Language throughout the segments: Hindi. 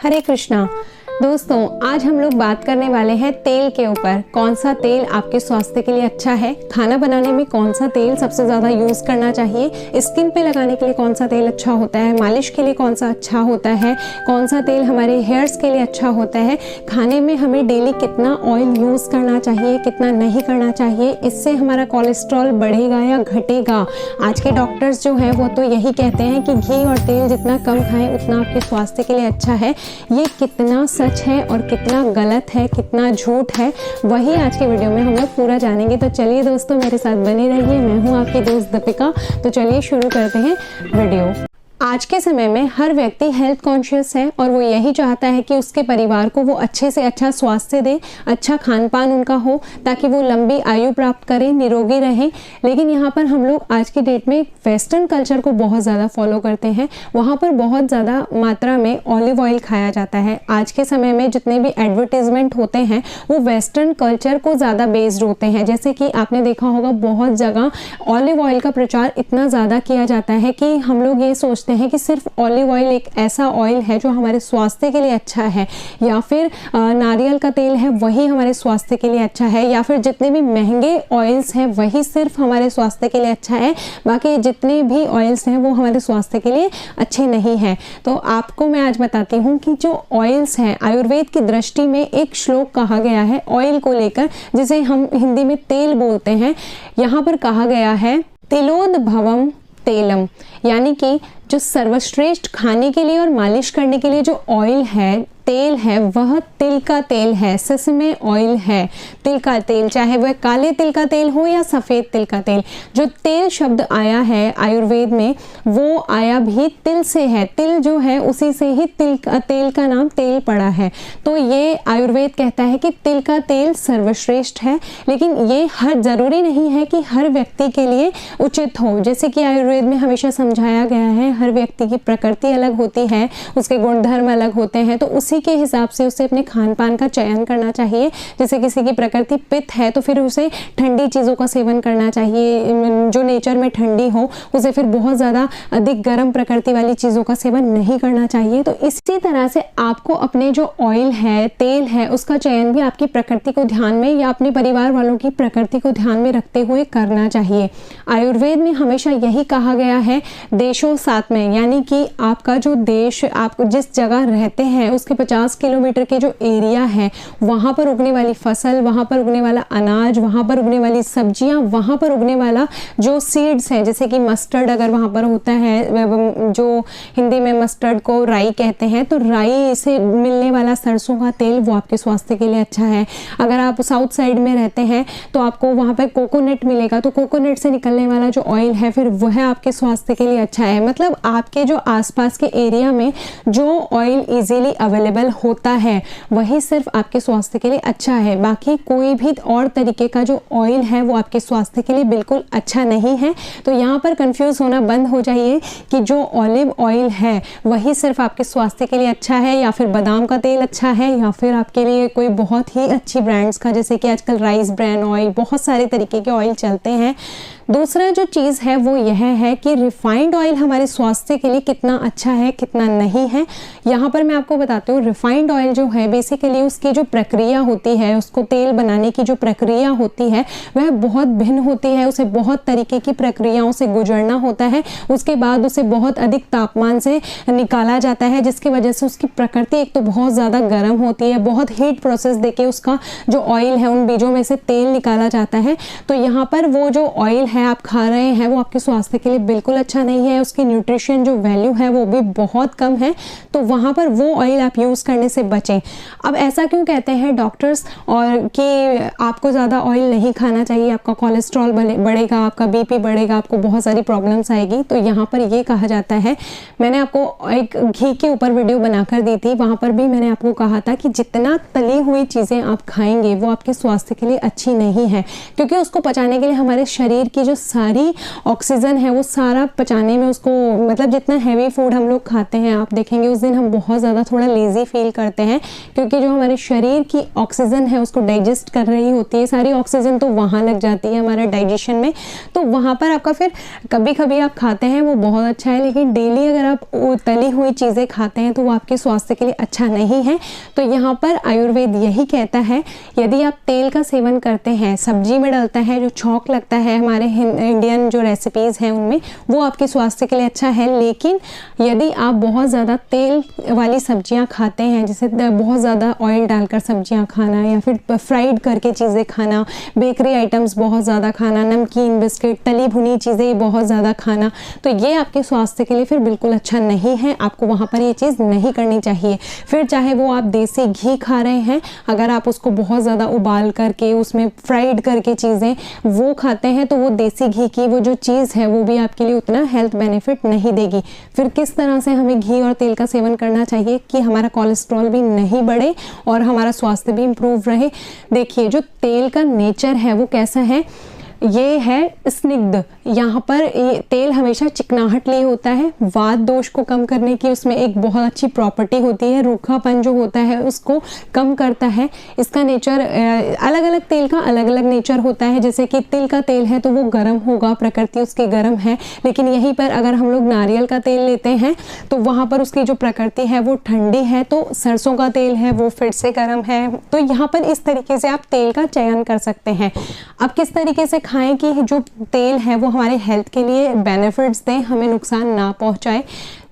हरे कृष्णा। दोस्तों, आज हम लोग बात करने वाले हैं तेल के ऊपर। कौन सा तेल आपके स्वास्थ्य के लिए अच्छा है, खाना बनाने में कौन सा तेल सबसे ज़्यादा यूज़ करना चाहिए, स्किन पे लगाने के लिए कौन सा तेल अच्छा होता है, मालिश के लिए कौन सा अच्छा होता है, कौन सा तेल हमारे हेयर्स के लिए अच्छा होता है, खाने में हमें डेली कितना ऑयल यूज़ करना चाहिए, कितना नहीं करना चाहिए, इससे हमारा कोलेस्ट्रॉल बढ़ेगा या घटेगा। आज के डॉक्टर्स जो हैं वो तो यही कहते हैं कि घी और तेल जितना कम खाएं उतना आपके स्वास्थ्य के लिए अच्छा है। ये कितना सच है और कितना गलत है, कितना झूठ है, वही आज के वीडियो में हम लोग पूरा जानेंगे। तो चलिए दोस्तों, मेरे साथ बने रहिए। मैं हूँ आपकी दोस्त दीपिका। तो चलिए शुरू करते हैं वीडियो। आज के समय में हर व्यक्ति हेल्थ कॉन्शियस है और वो यही चाहता है कि उसके परिवार को वो अच्छे से अच्छा स्वास्थ्य दे, अच्छा खान पान उनका हो, ताकि वो लंबी आयु प्राप्त करें, निरोगी रहें। लेकिन यहाँ पर हम लोग आज की डेट में वेस्टर्न कल्चर को बहुत ज़्यादा फॉलो करते हैं। वहाँ पर बहुत ज़्यादा मात्रा में ऑलिव ऑयल खाया जाता है। आज के समय में जितने भी एडवर्टीजमेंट होते हैं वो वेस्टर्न कल्चर को ज़्यादा बेस्ड होते हैं। जैसे कि आपने देखा होगा, बहुत जगह ऑलिव ऑयल का प्रचार इतना ज़्यादा किया जाता है कि हम लोग ये सोचते हैं कि सिर्फ ऑलिव ऑयल एक ऐसा ऑयल है जो हमारे स्वास्थ्य के लिए अच्छा है, या फिर नारियल का तेल है वही हमारे स्वास्थ्य के लिए अच्छा है, या फिर जितने भी महंगे ऑयल्स हैं वही सिर्फ हमारे स्वास्थ्य के लिए अच्छा है, बाकी जितने भी ऑयल्स हैं वो हमारे स्वास्थ्य के लिए अच्छे नहीं हैं। तो आपको मैं आज बताती हूँ कि जो ऑयल्स हैं, आयुर्वेद की दृष्टि में एक श्लोक कहा गया है ऑयल को लेकर, जिसे हम हिंदी में तेल बोलते हैं। यहाँ पर कहा गया है तिलोद्भवम तेलम, यानी कि जो सर्वश्रेष्ठ खाने के लिए और मालिश करने के लिए जो ऑयल है, तेल है, वह तिल का तेल है, सेसमे ऑयल है। तिल का तेल, चाहे वह काले तिल का तेल हो या सफ़ेद तिल का तेल। जो तेल शब्द आया है आयुर्वेद में वो आया भी तिल से है। तिल जो है उसी से ही तेल का नाम तेल पड़ा है। तो ये आयुर्वेद कहता है कि तिल का तेल सर्वश्रेष्ठ है, लेकिन ये हर ज़रूरी नहीं है कि हर व्यक्ति के लिए उचित हो। जैसे कि आयुर्वेद में हमेशा समझाया गया है, हर व्यक्ति की प्रकृति अलग होती है, उसके गुणधर्म अलग होते हैं, तो उसी के हिसाब से उसे अपने खान पान का चयन करना चाहिए। जैसे किसी की प्रकृति पित्त है तो फिर उसे ठंडी चीज़ों का सेवन करना चाहिए, जो नेचर में ठंडी हो उसे फिर बहुत ज़्यादा अधिक गर्म प्रकृति वाली चीज़ों का सेवन नहीं करना चाहिए। तो इसी तरह से आपको अपने जो ऑयल है, तेल है, उसका चयन भी आपकी प्रकृति को ध्यान में या अपने परिवार वालों की प्रकृति को ध्यान में रखते हुए करना चाहिए। आयुर्वेद में हमेशा यही कहा गया है, देशों साथ में, यानी कि आपका जो देश, आप जिस जगह रहते हैं उसके 50 किलोमीटर के जो एरिया है, वहाँ पर उगने वाली फसल, वहाँ पर उगने वाला अनाज, वहाँ पर उगने वाली सब्जियाँ, वहाँ पर उगने वाला जो सीड्स हैं, जैसे कि मस्टर्ड अगर वहाँ पर होता है, जो हिंदी में मस्टर्ड को राई कहते हैं, तो राई से मिलने वाला सरसों का तेल वो आपके स्वास्थ्य के लिए अच्छा है। अगर आप साउथ साइड में रहते हैं तो आपको वहाँ पर कोकोनट मिलेगा, तो कोकोनट से निकलने वाला जो ऑयल है फिर वह आपके स्वास्थ्य के लिए अच्छा है। मतलब आपके जो आसपास के एरिया में जो ऑयल इजीली अवेलेबल होता है वही सिर्फ आपके स्वास्थ्य के लिए अच्छा है। बाकी कोई भी और तरीके का जो ऑयल है वो आपके स्वास्थ्य के लिए बिल्कुल अच्छा नहीं है। तो यहाँ पर कंफ्यूज होना बंद हो जाइए कि जो ऑलिव ऑयल है वही सिर्फ आपके स्वास्थ्य के लिए अच्छा है, या फिर बादाम का तेल अच्छा है, या फिर आपके लिए कोई बहुत ही अच्छी ब्रांड्स का, जैसे कि आजकल राइस ब्रांड ऑयल, बहुत सारे तरीके के ऑयल चलते हैं। दूसरा जो चीज़ है वो यह है कि रिफाइंड ऑयल हमारे स्वास्थ्य के लिए कितना अच्छा है, कितना नहीं है। यहाँ पर मैं आपको बताती हूँ, रिफाइंड ऑयल जो है बेसिकली उसकी जो प्रक्रिया होती है, उसको तेल बनाने की जो प्रक्रिया होती है वह बहुत भिन्न होती है। उसे बहुत तरीके की प्रक्रियाओं से गुजरना होता है, उसके बाद उसे बहुत अधिक तापमान से निकाला जाता है, जिसकी वजह से उसकी प्रकृति एक तो बहुत ज़्यादा गर्म होती है, बहुत हीट प्रोसेस देके उसका जो ऑयल है, उन बीजों में से तेल निकाला जाता है। तो यहाँ पर वो जो ऑयल है आप खा रहे हैं वो आपके स्वास्थ्य के लिए बिल्कुल अच्छा नहीं है, उसकी न्यूट्रिशन जो वैल्यू है वो भी बहुत कम है। तो वहाँ पर वो ऑयल आप यूज़ करने से बचें। अब ऐसा क्यों कहते हैं डॉक्टर्स और कि आपको ज़्यादा ऑयल नहीं खाना चाहिए, आपका कोलेस्ट्रॉल बढ़ेगा, आपका बीपी बढ़ेगा, आपको बहुत सारी प्रॉब्लम्स आएगी। तो यहाँ पर ये कहा जाता है, मैंने आपको एक घी के ऊपर वीडियो बनाकर दी थी, वहाँ पर भी मैंने आपको कहा था कि जितना तली हुई चीज़ें आप खाएंगे वो आपके स्वास्थ्य के लिए अच्छी नहीं है, क्योंकि उसको पचाने के लिए हमारे शरीर की जो सारी ऑक्सीजन है वो सारा पचाने में उसको, मतलब जितना हैवी फूड हम लोग खाते हैं आप देखेंगे उस दिन हम बहुत ज़्यादा थोड़ा लेज़ी फील करते हैं, क्योंकि जो हमारे शरीर की ऑक्सीजन है उसको डाइजेस्ट कर रही होती है, सारी ऑक्सीजन तो वहाँ लग जाती है हमारे डाइजेशन में, तो वहाँ पर आपका फिर कभी कभी आप खाते हैं वो बहुत अच्छा है, लेकिन डेली अगर आप तली हुई चीज़ें खाते हैं तो वो आपके स्वास्थ्य के लिए अच्छा नहीं है। तो यहाँ पर आयुर्वेद यही कहता है यदि आप तेल का सेवन करते हैं, सब्जी में डलता है जो छौंक लगता है हमारे इंडियन जो रेसिपीज़ हैं उनमें, वो आपके स्वास्थ्य के लिए अच्छा है। लेकिन यदि आप बहुत ज़्यादा तेल वाली सब्जियां खाते हैं, जैसे बहुत ज़्यादा ऑयल डालकर सब्जियां खाना या फिर फ्राइड करके चीज़ें खाना, बेकरी आइटम्स बहुत ज़्यादा खाना, नमकीन, बिस्किट, तली भुनी चीज़ें बहुत ज़्यादा खाना, तो ये आपके स्वास्थ्य के लिए फिर बिल्कुल अच्छा नहीं है। आपको वहाँ पर ये चीज़ नहीं करनी चाहिए। फिर चाहे वो आप देसी घी खा रहे हैं, अगर आप उसको बहुत ज़्यादा उबाल करके उसमें फ्राइड करके चीज़ें वो खाते हैं, तो वो देसी घी की वो जो चीज़ है वो भी आपके लिए उतना हेल्थ बेनिफिट नहीं देगी। फिर किस तरह से हमें घी और तेल का सेवन करना चाहिए कि हमारा कोलेस्ट्रॉल भी नहीं बढ़े और हमारा स्वास्थ्य भी इम्प्रूव रहे। देखिए जो तेल का नेचर है वो कैसा है, ये है स्निग्ध। यहाँ पर ये तेल हमेशा चिकनाहट लिए होता है, वात दोष को कम करने की उसमें एक बहुत अच्छी प्रॉपर्टी होती है, रूखापन जो होता है उसको कम करता है। इसका नेचर अलग अलग तेल का अलग अलग नेचर होता है, जैसे कि तिल का तेल है तो वो गर्म होगा, प्रकृति उसकी गर्म है, लेकिन यहीं पर अगर हम लोग नारियल का तेल लेते हैं तो वहाँ पर उसकी जो प्रकृति है वो ठंडी है। तो सरसों का तेल है वो फिर से गर्म है। तो यहाँ पर इस तरीके से आप तेल का चयन कर सकते हैं। अब किस तरीके से खाएं कि जो तेल है वो हमारे हेल्थ के लिए बेनिफिट्स दें, हमें नुकसान ना पहुंचाए।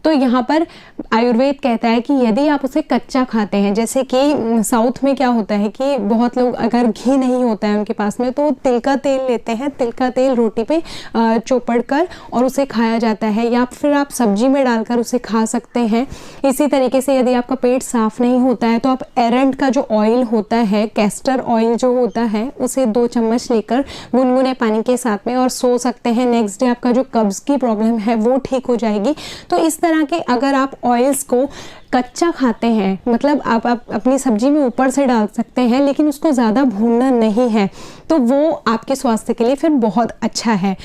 तो यहाँ पर आयुर्वेद कहता है कि यदि आप उसे कच्चा खाते हैं, जैसे कि साउथ में क्या होता है कि बहुत लोग अगर घी नहीं होता है उनके पास में तो तिल का तेल लेते हैं, तिल का तेल रोटी पे चौपड़ कर और उसे खाया जाता है, या फिर आप सब्जी में डालकर उसे खा सकते हैं। इसी तरीके से यदि आपका पेट साफ नहीं होता है तो आप एरंड का जो ऑयल होता है, कैस्टर ऑयल जो होता है, उसे 2 चम्मच लेकर गुनगुने पानी के साथ में और सो सकते हैं। नेक्स्ट डे आपका जो कब्ज की प्रॉब्लम है वो ठीक हो जाएगी। तो इस तरह के अगर आप ऑयल्स को कच्चा खाते हैं, मतलब आप अपनी सब्जी में ऊपर से डाल सकते हैं, लेकिन उसको ज़्यादा भूनना नहीं है, तो वो आपके स्वास्थ्य के लिए फिर बहुत अच्छा है।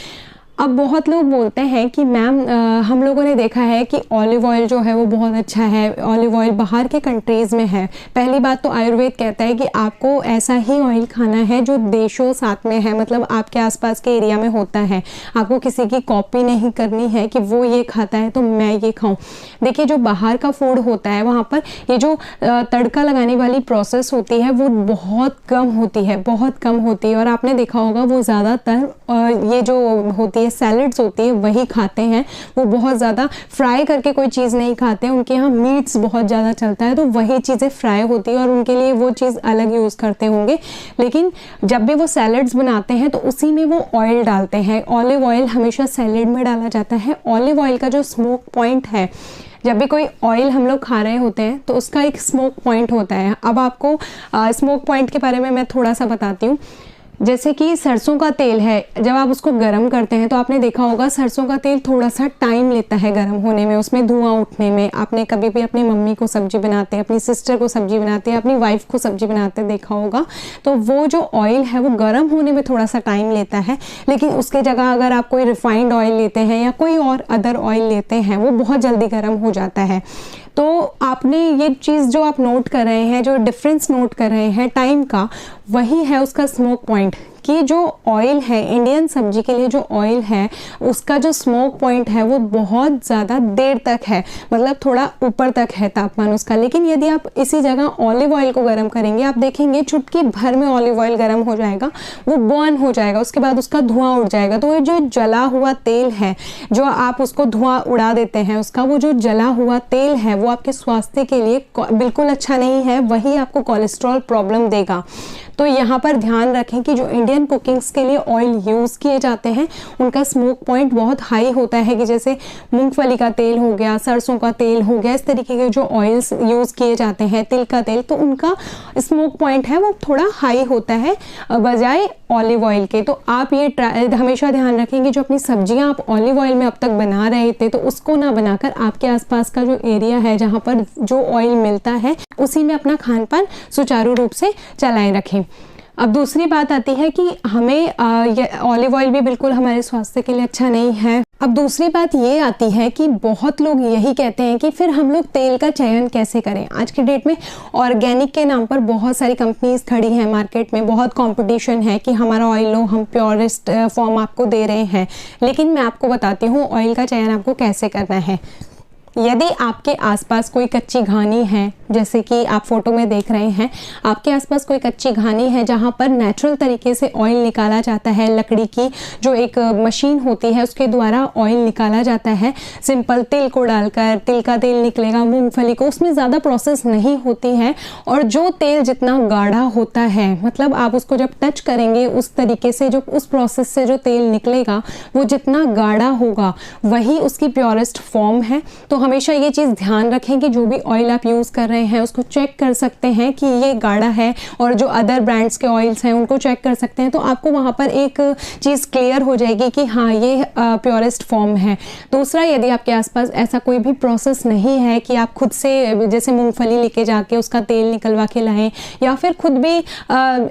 अब बहुत लोग बोलते हैं कि मैम हम लोगों ने देखा है कि ऑलिव ऑयल जो है वो बहुत अच्छा है, ऑलिव ऑयल बाहर के कंट्रीज़ में है। पहली बात तो आयुर्वेद कहता है कि आपको ऐसा ही ऑयल खाना है जो देशों साथ में है, मतलब आपके आसपास के एरिया में होता है। आपको किसी की कॉपी नहीं करनी है कि वो ये खाता है तो मैं ये खाऊं। देखिए जो बाहर का फूड होता है वहाँ पर ये जो तड़का लगाने वाली प्रोसेस होती है वो बहुत कम होती है, बहुत कम होती है। और आपने देखा होगा वो ज़्यादातर ये जो होती है सैलड्स होती है वही खाते हैं, वो बहुत ज़्यादा फ्राई करके कोई चीज़ नहीं खाते हैं। उनके यहाँ मीट्स बहुत ज़्यादा चलता है तो वही चीज़ें फ्राई होती है और उनके लिए वो चीज़ अलग यूज़ करते होंगे। लेकिन जब भी वो सैलड्स बनाते हैं तो उसी में वो ऑयल डालते हैं। ऑलिव ऑयल हमेशा सैलड में डाला जाता है। ऑलिव ऑयल का जो स्मोक पॉइंट है, जब भी कोई ऑयल हम लोग खा रहे होते हैं तो उसका एक स्मोक पॉइंट होता है। अब आपको स्मोक पॉइंट के बारे में मैं थोड़ा सा बताती हूँ। जैसे कि सरसों का तेल है, जब आप उसको गर्म करते हैं तो आपने देखा होगा सरसों का तेल थोड़ा सा टाइम लेता है गर्म होने में, उसमें धुआं उठने में। आपने कभी भी अपनी मम्मी को सब्जी बनाते हैं, अपनी सिस्टर को सब्जी बनाते हैं, अपनी वाइफ को सब्जी बनाते देखा होगा, तो वो जो ऑयल है वो गर्म होने में थोड़ा सा टाइम लेता है। लेकिन उसके जगह अगर आप कोई रिफाइंड ऑयल लेते हैं या कोई और अदर ऑयल लेते हैं वो बहुत जल्दी गर्म हो जाता है। तो आपने ये चीज़ जो आप नोट कर रहे हैं, जो डिफरेंस नोट कर रहे हैं टाइम का, वही है उसका स्मोक पॉइंट। कि जो ऑयल है, इंडियन सब्जी के लिए जो ऑयल है उसका जो स्मोक पॉइंट है वो बहुत ज़्यादा देर तक है, मतलब थोड़ा ऊपर तक है तापमान उसका। लेकिन यदि आप इसी जगह ऑलिव ऑयल को गर्म करेंगे, आप देखेंगे चुटकी भर में ऑलिव ऑयल गर्म हो जाएगा, वो बर्न हो जाएगा, उसके बाद उसका धुआं उड़ जाएगा। तो ये जो जला हुआ तेल है, जो आप उसको धुआं उड़ा देते हैं, उसका वो जो जला हुआ तेल है वो आपके स्वास्थ्य के लिए बिल्कुल अच्छा नहीं है, वही आपको कोलेस्ट्रॉल प्रॉब्लम देगा। तो यहाँ पर ध्यान रखें कि जो इंडियन कुकिंग्स के लिए ऑयल यूज़ किए जाते हैं उनका स्मोक पॉइंट बहुत हाई होता है, कि जैसे मूंगफली का तेल हो गया, सरसों का तेल हो गया, इस तरीके के जो ऑयल्स यूज़ किए जाते हैं, तिल का तेल, तो उनका स्मोक पॉइंट है वो थोड़ा हाई होता है बजाय ऑलिव ऑयल के। तो आप ये हमेशा ध्यान रखें कि जो अपनी सब्जियां आप ऑलिव ऑयल में अब तक बना रहे थे तो उसको ना बनाकर आपके आसपास का जो एरिया है जहाँ पर जो ऑयल मिलता है उसी में अपना खान पान सुचारू रूप से चलाए रखें। अब दूसरी बात आती है कि हमें ऑलिव ऑयल भी बिल्कुल हमारे स्वास्थ्य के लिए अच्छा नहीं है। अब दूसरी बात ये आती है कि बहुत लोग यही कहते हैं कि फिर हम लोग तेल का चयन कैसे करें। आज के डेट में ऑर्गेनिक के नाम पर बहुत सारी कंपनीज खड़ी हैं मार्केट में, बहुत कंपटीशन है कि हमारा ऑयल लो, हम प्योरेस्ट फॉर्म आपको दे रहे हैं। लेकिन मैं आपको बताती हूँ ऑयल का चयन आपको कैसे करना है। यदि आपके आसपास कोई कच्ची घानी है, जैसे कि आप फोटो में देख रहे हैं, आपके आसपास कोई कच्ची घानी है जहाँ पर नेचुरल तरीके से ऑयल निकाला जाता है, लकड़ी की जो एक मशीन होती है उसके द्वारा ऑयल निकाला जाता है, सिंपल तिल को डालकर तिल का तेल निकलेगा, मूंगफली को, उसमें ज़्यादा प्रोसेस नहीं होती है। और जो तेल जितना गाढ़ा होता है, मतलब आप उसको जब टच करेंगे उस तरीके से, जो उस प्रोसेस से जो तेल निकलेगा वो जितना गाढ़ा होगा वही उसकी प्योरेस्ट फॉर्म है। तो हमेशा ये चीज़ ध्यान रखें कि जो भी ऑयल आप यूज़ कर रहे हैं उसको चेक कर सकते हैं कि ये गाढ़ा है, और जो अदर ब्रांड्स के ऑयल्स हैं उनको चेक कर सकते हैं। तो आपको वहाँ पर एक चीज़ क्लियर हो जाएगी कि हाँ ये प्योरेस्ट फॉर्म है। दूसरा, यदि आपके आसपास ऐसा कोई भी प्रोसेस नहीं है कि आप खुद से जैसे मूंगफली लेके जाके उसका तेल निकलवा के लाएं, या फिर खुद भी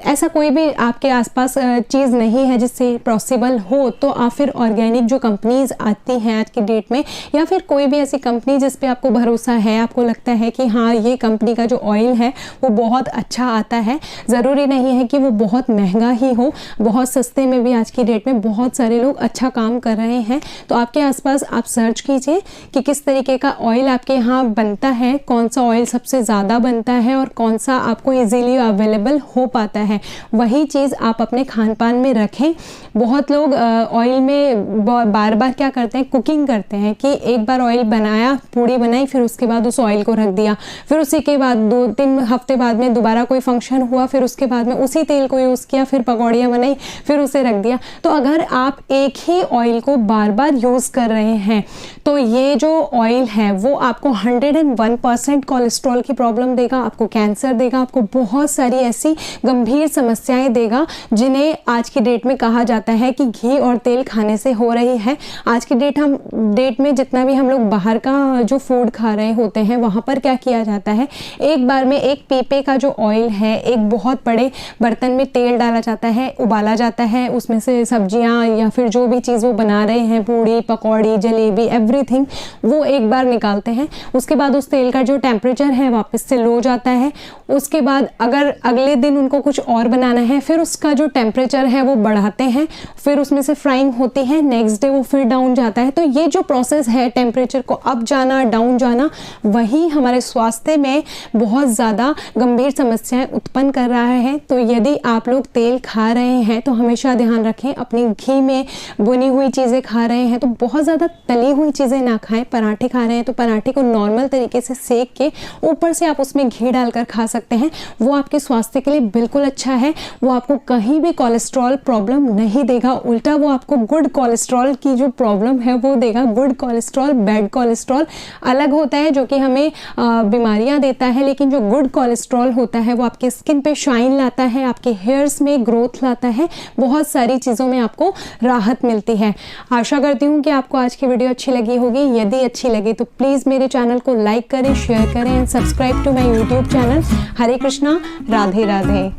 ऐसा कोई भी आपके आसपास चीज़ नहीं है जिससे पॉसिबल हो, तो आप फिर ऑर्गेनिक जो कंपनीज आती हैं आज की डेट में, या फिर कोई भी ऐसी कंपनी जिस पे आपको भरोसा है, आपको लगता है कि हाँ ये कंपनी का जो ऑयल है वो बहुत अच्छा आता है, ज़रूरी नहीं है कि वो बहुत महंगा ही हो, बहुत सस्ते में भी आज की डेट में बहुत सारे लोग अच्छा काम कर रहे हैं। तो आपके आसपास आप सर्च कीजिए कि किस तरीके का ऑयल आपके यहाँ बनता है, कौन सा ऑयल सबसे ज़्यादा बनता है और कौन सा आपको ईजीली अवेलेबल हो पाता है, वही चीज़ आप अपने खान पान में रखें। बहुत लोग ऑयल में बार बार क्या करते हैं, कुकिंग करते हैं कि एक बार ऑयल बनाया, पूड़ी बनाई, फिर उसके बाद उस ऑयल को रख दिया, फिर उसी के बाद 2-3 हफ्ते बाद में दोबारा कोई फंक्शन हुआ, फिर उसके बाद में उसी तेल को यूज़ किया, फिर पकौड़ियाँ बनाई, फिर उसे रख दिया। तो अगर आप एक ही ऑयल को बार बार यूज़ कर रहे हैं तो ये जो ऑयल है वो आपको 101% कोलेस्ट्रॉल की प्रॉब्लम देगा, आपको कैंसर देगा, आपको बहुत सारी ऐसी गंभीर समस्याएं देगा जिन्हें आज की डेट में कहा जाता है कि घी और तेल खाने से हो रही है। आज की डेट में जितना भी हम लोग बाहर का जो फूड खा रहे होते हैं वहाँ पर क्या किया जाता है, एक बार में एक पीपे का जो ऑयल है एक बहुत बड़े बर्तन में तेल डाला जाता है, उबाला जाता है, उसमें से सब्जियाँ या फिर जो भी चीज़ वो बना रहे हैं, पूड़ी पकौड़ी जलेबी एवरीथिंग, वो एक बार निकालते हैं। उसके बाद उस तेल का जो टेम्परेचर है वापस से लो जाता है। उसके बाद अगर अगले दिन उनको कुछ और बनाना है, फिर उसका जो टेम्परेचर है वो बढ़ाते हैं, फिर उसमें से फ्राइंग होती है, नेक्स्ट डे वो फिर डाउन जाता है। तो ये जो प्रोसेस है टेम्परेचर को अप जाना डाउन जाना, वही हमारे स्वास्थ्य में बहुत ज़्यादा गंभीर समस्याएं उत्पन्न कर रहा है। तो यदि आप लोग तेल खा रहे हैं तो हमेशा ध्यान रखें, अपनी घी में बुनी हुई चीज़ें खा रहे हैं तो बहुत ज़्यादा तली हुई चीज़ें ना खाएं। पराठे खा रहे हैं तो पराठे को नॉर्मल तरीके से सेक के ऊपर से आप उसमें घी डालकर खा सकते हैं, वो आपके स्वास्थ्य के लिए बिल्कुल अच्छा है। वो आपको कहीं भी कोलेस्ट्रॉल प्रॉब्लम नहीं देगा, उल्टा वो आपको गुड कोलेस्ट्रॉल की जो प्रॉब्लम है वो देगा। गुड कोलेस्ट्रॉल बैड कोलेस्ट्रॉल अलग होता है जो कि हमें बीमारियां देता है, लेकिन जो गुड कोलेस्ट्रॉल होता है वो आपके स्किन पे शाइन लाता है, आपके हेयर्स में ग्रोथ लाता है, बहुत सारी चीज़ों में आपको राहत मिलती है। आशा करती हूँ कि आपको आज की वीडियो अच्छी लगी होगी। यदि अच्छी लगे तो प्लीज़ मेरे चैनल को लाइक करें, शेयर करें and subscribe to my YouTube channel. Hare Krishna, Radhe Radhe.